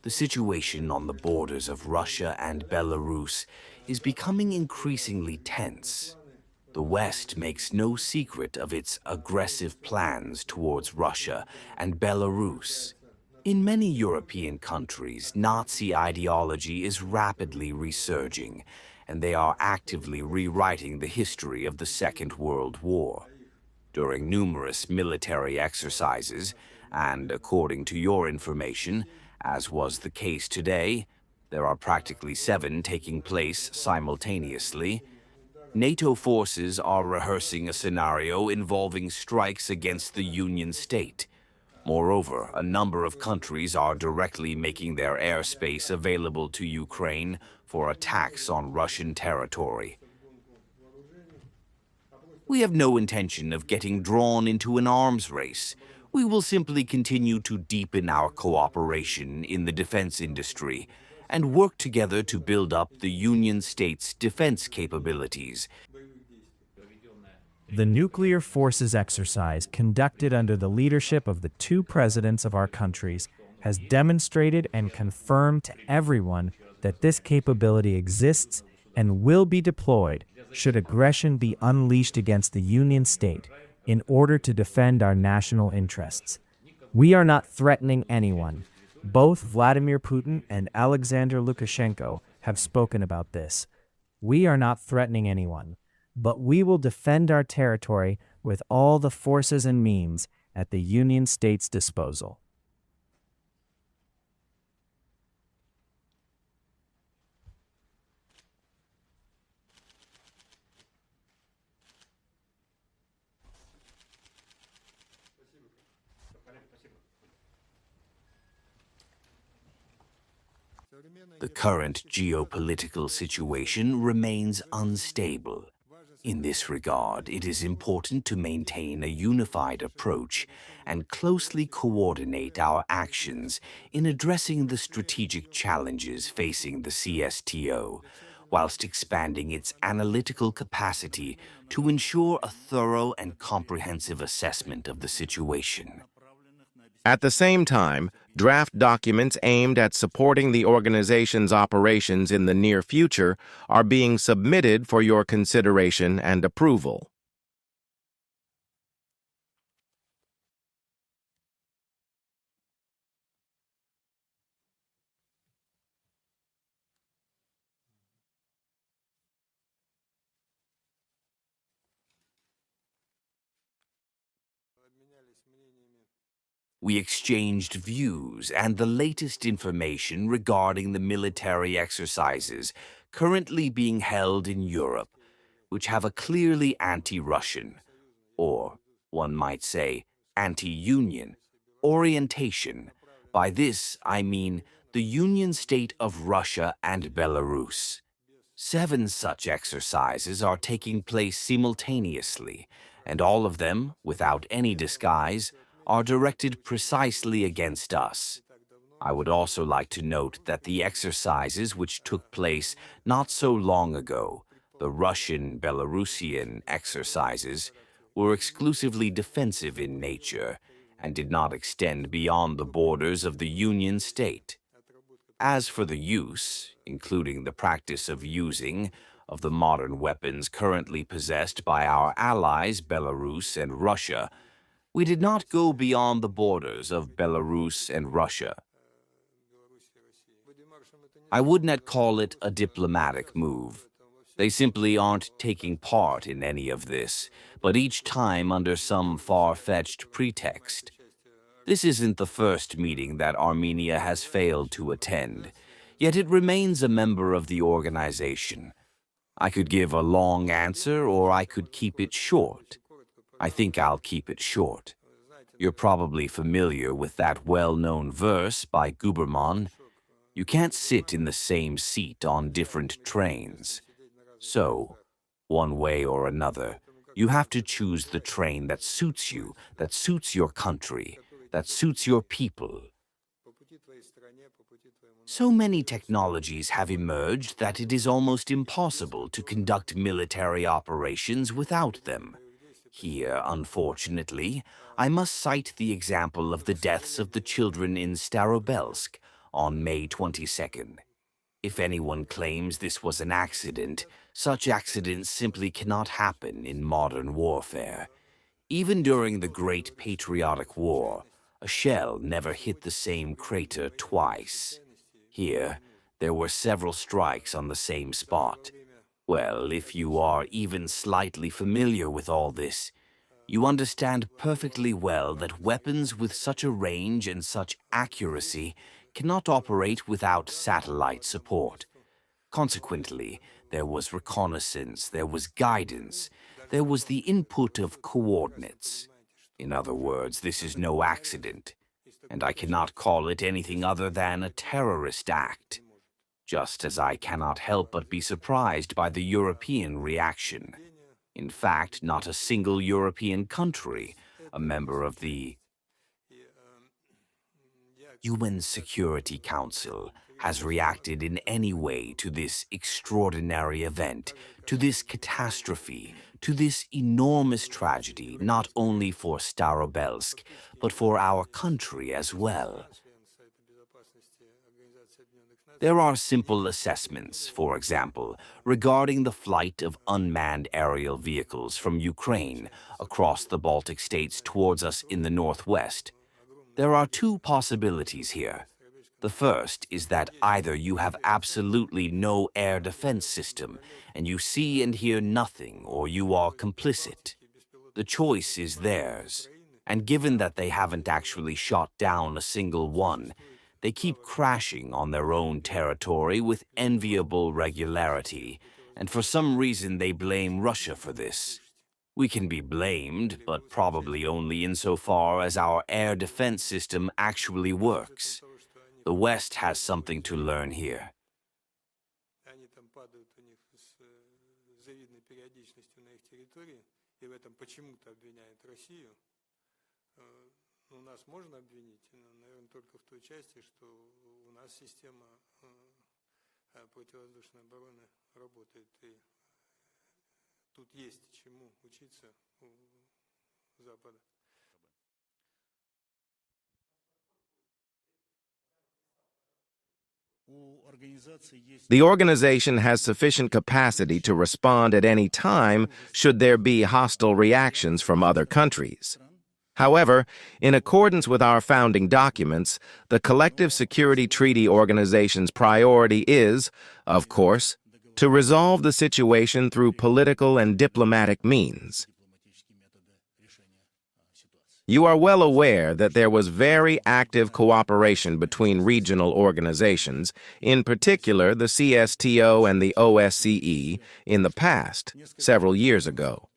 The situation on the borders of Russia and Belarus is becoming increasingly tense. The West makes no secret of its aggressive plans towards Russia and Belarus. In many European countries, Nazi ideology is rapidly resurging, and they are actively rewriting the history of the Second World War. During numerous military exercises, and according to your information, as was the case today, there are practically 7 taking place simultaneously. NATO forces are rehearsing a scenario involving strikes against the Union state. Moreover, a number of countries are directly making their airspace available to Ukraine for attacks on Russian territory. We have no intention of getting drawn into an arms race. We will simply continue to deepen our cooperation in the defense industry and work together to build up the Union state's defense capabilities. The nuclear forces exercise conducted under the leadership of the 2 presidents of our countries has demonstrated and confirmed to everyone that this capability exists and will be deployed should aggression be unleashed against the Union state in order to defend our national interests. We are not threatening anyone. Both Vladimir Putin and Alexander Lukashenko have spoken about this. We are not threatening anyone, but we will defend our territory with all the forces and means at the Union state's disposal. The current geopolitical situation remains unstable. In this regard, it is important to maintain a unified approach and closely coordinate our actions in addressing the strategic challenges facing the CSTO, whilst expanding its analytical capacity to ensure a thorough and comprehensive assessment of the situation. At the same time, draft documents aimed at supporting the organization's operations in the near future are being submitted for your consideration and approval. We exchanged views and the latest information regarding the military exercises currently being held in Europe, which have a clearly anti-Russian, or one might say anti-Union, orientation. By this, I mean the Union state of Russia and Belarus. 7 such exercises are taking place simultaneously, and all of them, without any disguise, are directed precisely against us. I would also like to note that the exercises which took place not so long ago, the Russian-Belarusian exercises, were exclusively defensive in nature and did not extend beyond the borders of the Union state. As for the use, including the practice of using, of the modern weapons currently possessed by our allies Belarus and Russia, we did not go beyond the borders of Belarus and Russia. I would not call it a diplomatic move. They simply aren't taking part in any of this, but each time under some far-fetched pretext. This isn't the first meeting that Armenia has failed to attend, yet it remains a member of the organization. I could give a long answer, or I could keep it short. I think I'll keep it short. You're probably familiar with that well-known verse by Guberman. You can't sit in the same seat on different trains. So, one way or another, you have to choose the train that suits you, that suits your country, that suits your people. So many technologies have emerged that it is almost impossible to conduct military operations without them. Here, unfortunately, I must cite the example of the deaths of the children in Starobelsk on May 22nd. If anyone claims this was an accident, such accidents simply cannot happen in modern warfare. Even during the Great Patriotic War, a shell never hit the same crater twice. Here, there were several strikes on the same spot. Well, if you are even slightly familiar with all this, you understand perfectly well that weapons with such a range and such accuracy cannot operate without satellite support. Consequently, there was reconnaissance, there was guidance, there was the input of coordinates. In other words, this is no accident, and I cannot call it anything other than a terrorist act, just as I cannot help but be surprised by the European reaction. In fact, not a single European country, a member of the UN Security Council, has reacted in any way to this extraordinary event, to this catastrophe, to this enormous tragedy, not only for Starobelsk, but for our country as well. There are simple assessments, for example, regarding the flight of unmanned aerial vehicles from Ukraine across the Baltic states towards us in the northwest. There are two possibilities here. The first is that either you have absolutely no air defense system and you see and hear nothing, or you are complicit. The choice is theirs, and given that they haven't actually shot down a single one, they keep crashing on their own territory with enviable regularity, and for some reason they blame Russia for this. We can be blamed, but probably only insofar as our air defense system actually works. The West has something to learn here. У нас можно обвинить, наверное, только в той части, что у нас система противовоздушной обороны работает, и тут есть чему учиться у Запада. The organization has sufficient capacity to respond at any time should there be hostile reactions from other countries. However, in accordance with our founding documents, the Collective Security Treaty Organization's priority is, of course, to resolve the situation through political and diplomatic means. You are well aware that there was very active cooperation between regional organizations, in particular the CSTO and the OSCE, in the past, several years ago.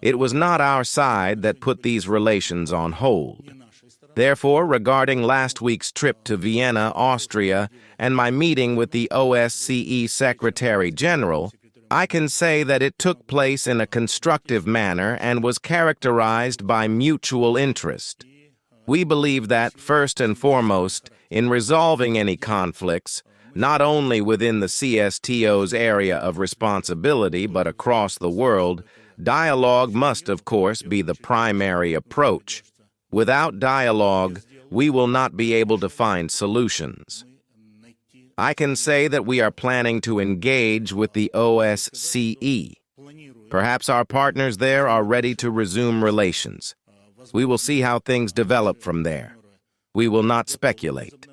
It was not our side that put these relations on hold. Therefore, regarding last week's trip to Vienna, Austria, and my meeting with the OSCE Secretary General, I can say that it took place in a constructive manner and was characterized by mutual interest. We believe that, first and foremost, in resolving any conflicts, not only within the CSTO's area of responsibility but across the world, dialogue must, of course, be the primary approach. Without dialogue, we will not be able to find solutions. I can say that we are planning to engage with the OSCE. Perhaps our partners there are ready to resume relations. We will see how things develop from there. We will not speculate.